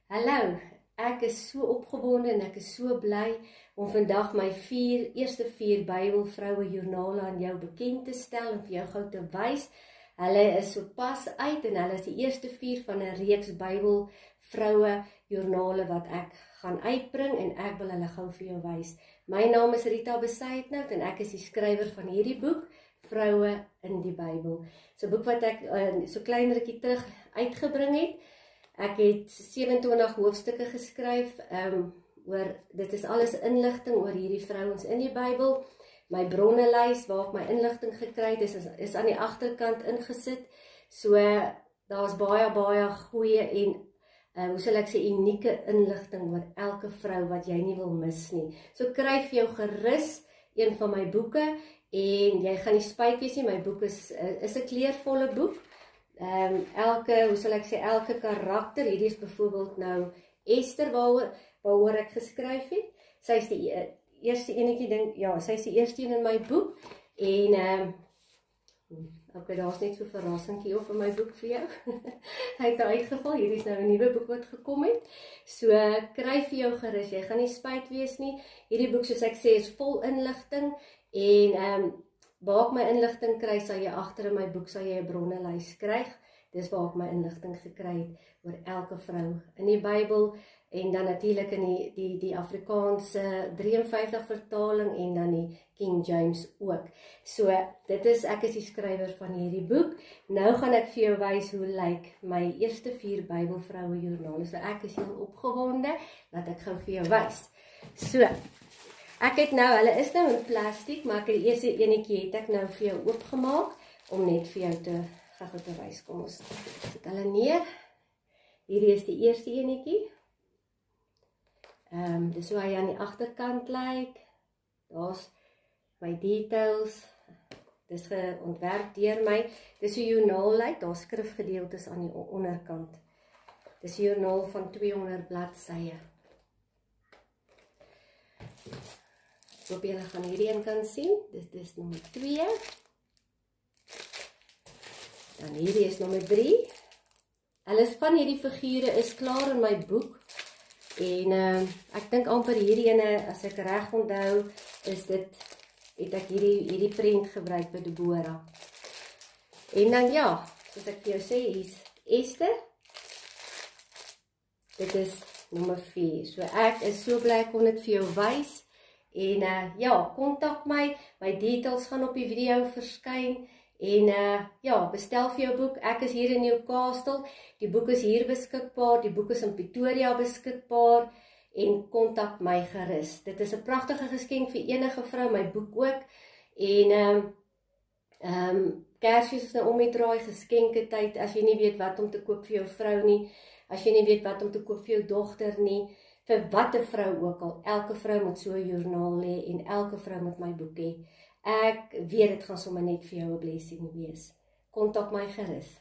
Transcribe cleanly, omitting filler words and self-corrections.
Hallo, ek is so opgewonde en ek is so bly om vandag my eerste vier Bybelvroue joernale aan jou bekend te stel en vir jou gou te wys. Hulle is so pas uit en hulle is die eerste 4 van 'n reeks Bybelvroue joernale wat ek gaan uitbring en ek wil hulle gou vir jou wys. My naam is Rita Besuitnout en ek is die skrywer van hierdie boek, Vroue in die Bybel. So 'n boek wat ek so klein rukkie terug uitgebring het. Ek het 27 hoofstukke geskryf, dit is alles inligting oor hierdie vrouens in die Bybel. My bronnelys waar ek my inligting gekry het, is aan die agterkant ingesit. So, daar's baie goeie en, hoe sal ek sê, unieke inligting oor elke vrou wat jy nie wil mis nie. So, kry vir jou gerus een van my boeke en jy gaan nie spyt wees nie, my boek is 'n kleurvolle boek. Elke karakter, hierdie is byvoorbeeld nou Esther waaroor ek geskryf het. Sy is die eerste enetjie, sy is die eerste een in my boek. En, daar's net so 'n verrassingkie op in my boek vir jou. Hy het nou uitgeval, hierdie is nou 'n nuwe boek wat gekom het. So, kry vir jou gerus, jy gaan nie spyt wees nie. Hierdie boek, soos ek sê, is vol inligting en, waar ek my inligting kry, sal jy agter in my boek sal jy 'n bronnelys kry. Dis waar ek my inligting gekry het oor elke vrou in die Bybel en dan natuurlik in die Afrikaanse 53 vertaling en dan die King James ook. So, ek is die skrywer van hierdie boek. Nou gaan ek vir jou wys hoe lyk my eerste 4 Bybelvroue joernale. So, ek is heel opgewonde, laat ek gou vir jou wys. So, ek het nou, hulle is nou in plastiek, maar die eerste enetjie het ek nou vir jou oopgemaak, om net vir jou te wys. Kom ons sit hulle neer. Hierdie is die eerste enetjie. Dis hoe hy aan die agterkant lyk. Daar's my details. Dis geontwerp deur my. Dis hoe joernaal lyk, daar's skrifgedeeltes aan die onderkant. Dis 'n joernaal van 200 bladsye. Ek hoop julle gaan hierdie een kan sien. Dis nommer 2. Dan hierdie is nommer 3. Alles van hierdie figure is klaar in my boek. En ek dink amper hierdie ene, as ek reg onthou, het ek hierdie prent gebruik by Deborah. En dan ja, soos ek vir jou sê, hier's Esther. Dit is nommer 4. So ek is so bly ek kon dit vir jou wys. En kontak my details gaan op die video verskyn. En bestel vir jou boek. Ek is hier in Newcastle. Die boek is hier beskikbaar. Die boek is in Pretoria beskikbaar. En kontak my gerus. Dit is 'n pragtige geskenk vir enige vrou, my boek ook. En Kersfees is nou om die draai, geskenke tyd. As jy nie weet wat om te koop vir jou vrou nie, as jy nie weet wat om te koop vir jou dogter nie, vir watter vrou ook al, elke vrou moet so 'n joernaal hê en elke vrou moet my boek hê. Ek weet dit gaan sommer net vir jou 'n blessing wees. Kontak my gerus.